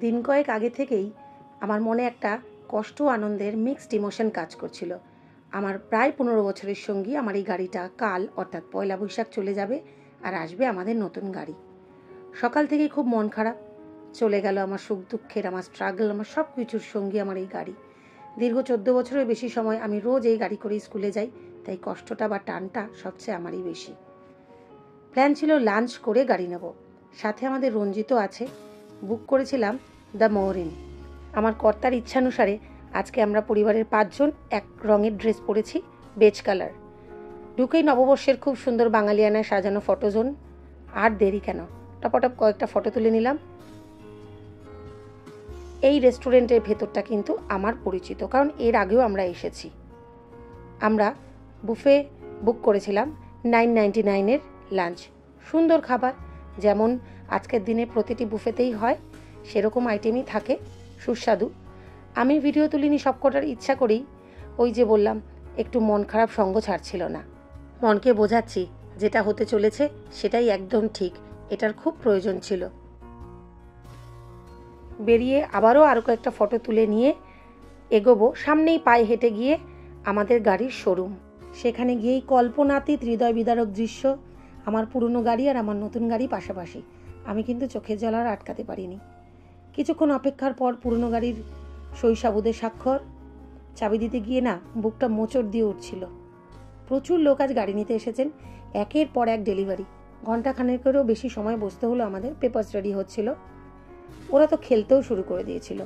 দিন কয়েক আগে থেকেই আমার মনে একটা কষ্ট আনন্দের মিক্সড ইমোশন কাজ করছিল। আমার প্রায় 15 বছরের সঙ্গী আমার এই গাড়িটা কাল অর্থাৎ পয়লা বৈশাখ চলে যাবে আর আসবে আমাদের নতুন গাড়ি। সকাল থেকেই খুব মন খারাপ। চলে গেল আমার সুখ দুঃখের, আমার স্ট্রাগল, আমার সব কিছুর সঙ্গী আমার এই গাড়ি। দীর্ঘ 14 বছরের বেশি সময় আমি রোজ এই গাড়ি করে স্কুলে যাই, তাই কষ্টটা বা টানটা সবচেয়ে আমারই বেশি। প্ল্যান ছিল লাঞ্চ করে গাড়ি নেব, সাথে আমাদের রঞ্জিতও আছে। বুক করেছিলাম দ্য মোহরিন। আমার কর্তার ইচ্ছানুসারে আজকে আমরা পরিবারের 5 জন এক রঙের ড্রেস পরেছি, বেজ কালার। ঢুকেই নববর্ষের খুব সুন্দর বাঙালিয়ানায় সাজানো ফটো জোন। আর দেরি কেন, টপটপ কয়েকটা ফটো তুলে নিলাম। এই রেস্টুরেন্টের ভেতরটা কিন্তু আমার পরিচিত, কারণ এর আগেও আমরা এসেছি। আমরা বুফে বুক করেছিলাম 999-এর লাঞ্চ। সুন্দর খাবার, যেমন আজকের দিনে প্রতিটি বুফেতেই হয় সেরকম আইটেমই থাকে, সুস্বাদু। আমি ভিডিও তুলিনি সবকটার ইচ্ছা করেই, ওই যে বললাম একটু মন খারাপ সঙ্গ ছাড়ছিল না। মনকে বোঝাচ্ছি যেটা হতে চলেছে সেটাই একদম ঠিক, এটার খুব প্রয়োজন ছিল। বেরিয়ে আবারও আরও কয়েকটা ফটো তুলে নিয়ে এগোবো। সামনেই পায়ে হেঁটে গিয়ে আমাদের গাড়ির শোরুম। সেখানে গিয়েই কল্পনাতীত হৃদয় বিদারক দৃশ্য, আমার পুরনো গাড়ি আর আমার নতুন গাড়ি পাশাপাশি। আমি কিন্তু চোখের জল আর আটকাতে পারিনি। কিছুক্ষণ অপেক্ষার পর পুরনো গাড়ির শৈশাবুদের স্বাক্ষর। চাবি দিতে গিয়ে না বুকটা মোচড় দিয়ে উঠছিল। প্রচুর লোক আজ গাড়ি নিতে এসেছেন, একের পর এক ডেলিভারি। ঘণ্টাখানেকেরও বেশি সময় বসতে হলো আমাদের, পেপারস রেডি হচ্ছিল। ওরা তো খেলতেও শুরু করে দিয়েছিল।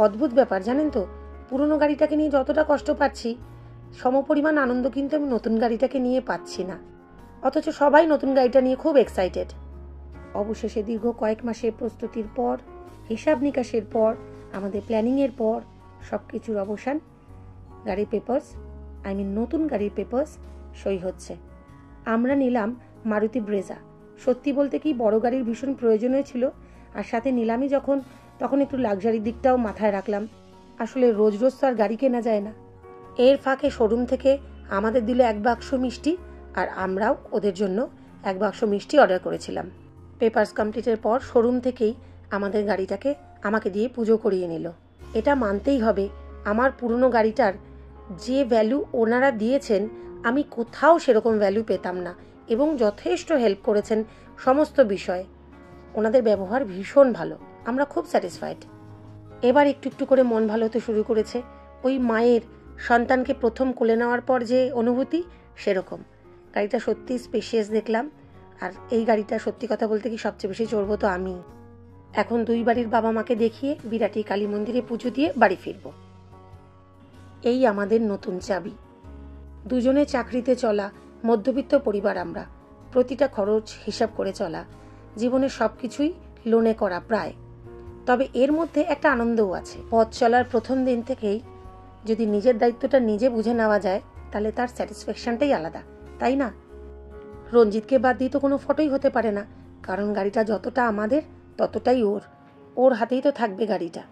অদ্ভুত ব্যাপার জানেন তো, পুরনো গাড়িটাকে নিয়ে যতটা কষ্ট পাচ্ছি সমপরিমাণ আনন্দ কিন্তু আমি নতুন গাড়িটাকে নিয়ে পাচ্ছি না, অথচ সবাই নতুন গাড়িটা নিয়ে খুব এক্সাইটেড। অবশেষে দীর্ঘ কয়েক মাসের প্রস্তুতির পর, হিসাব নিকাশের পর, আমাদের প্ল্যানিংয়ের পর সব কিছুর অবসান। গাড়ির পেপারস, নতুন গাড়ির পেপারস সই হচ্ছে। আমরা নিলাম মারুতি ব্রেজা। সত্যি বলতে কি বড় গাড়ির ভীষণ প্রয়োজনীয় ছিল, আর সাথে নিলামই যখন, তখন একটু লাক্সারির দিকটাও মাথায় রাখলাম। আসলে রোজ রোজ তো আর গাড়ি কেনা যায় না। এর ফাঁকে শোরুম থেকে আমাদের দিল 1 বাক্স মিষ্টি, আর আমরাও ওদের জন্য 1 বাক্স মিষ্টি অর্ডার করেছিলাম। পেপারস কমপ্লিটের পর শোরুম থেকেই আমাদের গাড়িটাকে আমাকে দিয়ে পুজো করিয়ে নিল। এটা মানতেই হবে, আমার পুরনো গাড়িটার যে ভ্যালু ওনারা দিয়েছেন আমি কোথাও সেরকম ভ্যালু পেতাম না, এবং যথেষ্ট হেল্প করেছেন সমস্ত বিষয়ে। ওনাদের ব্যবহার ভীষণ ভালো, আমরা খুব স্যাটিসফাইড। এবার একটু একটু করে মন ভালো হতে শুরু করেছে। ওই মায়ের সন্তানকে প্রথম কোলে নেওয়ার পর যে অনুভূতি, সেরকম। গাড়িটা সত্যি স্পেশিয়াস দেখলাম। আর এই গাড়িটা সত্যি কথা বলতে কি সবচেয়ে বেশি চড়বো তো আমি। এখন 2 বাড়ির বাবা মাকে দেখিয়ে বিরাটি কালী মন্দিরে পুজো দিয়ে বাড়ি ফিরব। এই আমাদের নতুন চাবি। দুজনে চাকরিতে চলা মধ্যবিত্ত পরিবার আমরা, প্রতিটা খরচ হিসাব করে চলা, জীবনের সব কিছুই লোনে করা প্রায়। তবে এর মধ্যে একটা আনন্দও আছে। পথ চলার প্রথম দিন থেকেই যদি নিজের দায়িত্বটা নিজে বুঝে নেওয়া যায়, তাহলে তার স্যাটিসফ্যাকশনটাই আলাদা, তাই না? রঞ্জিতকে বাদ দিয়ে তো কোনো ফটোই হতে পারে না, কারণ গাড়িটা যতটা আমাদের ততটাই ওর হাতেই তো থাকবে গাড়িটা।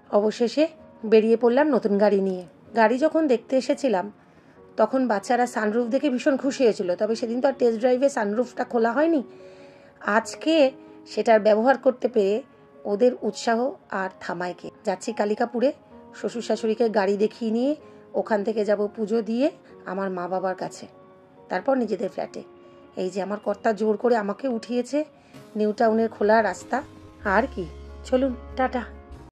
অবশেষে বেরিয়ে পড়লাম নতুন গাড়ি নিয়ে। গাড়ি যখন দেখতে এসেছিলাম তখন বাচ্চারা সানরুফ দেখে ভীষণ খুশি হয়েছিল, তবে সেদিন তো আর টেস্ট ড্রাইভে সানরুফটা খোলা হয়নি। আজকে সেটার ব্যবহার করতে পেরে ওদের উৎসাহ আর থামায়কে। যাচ্ছি কালিকাপুরে, শ্বশুর শাশুড়িকে গাড়ি দেখিয়ে নিয়ে ওখান থেকে যাব পুজো দিয়ে আমার মা বাবার কাছে, তারপর নিজেদের ফ্ল্যাটে। এই যে আমার কর্তা জোর করে আমাকে উঠিয়েছে, নিউ টাউনের খোলা রাস্তা। আর কি, চলুন টাটা।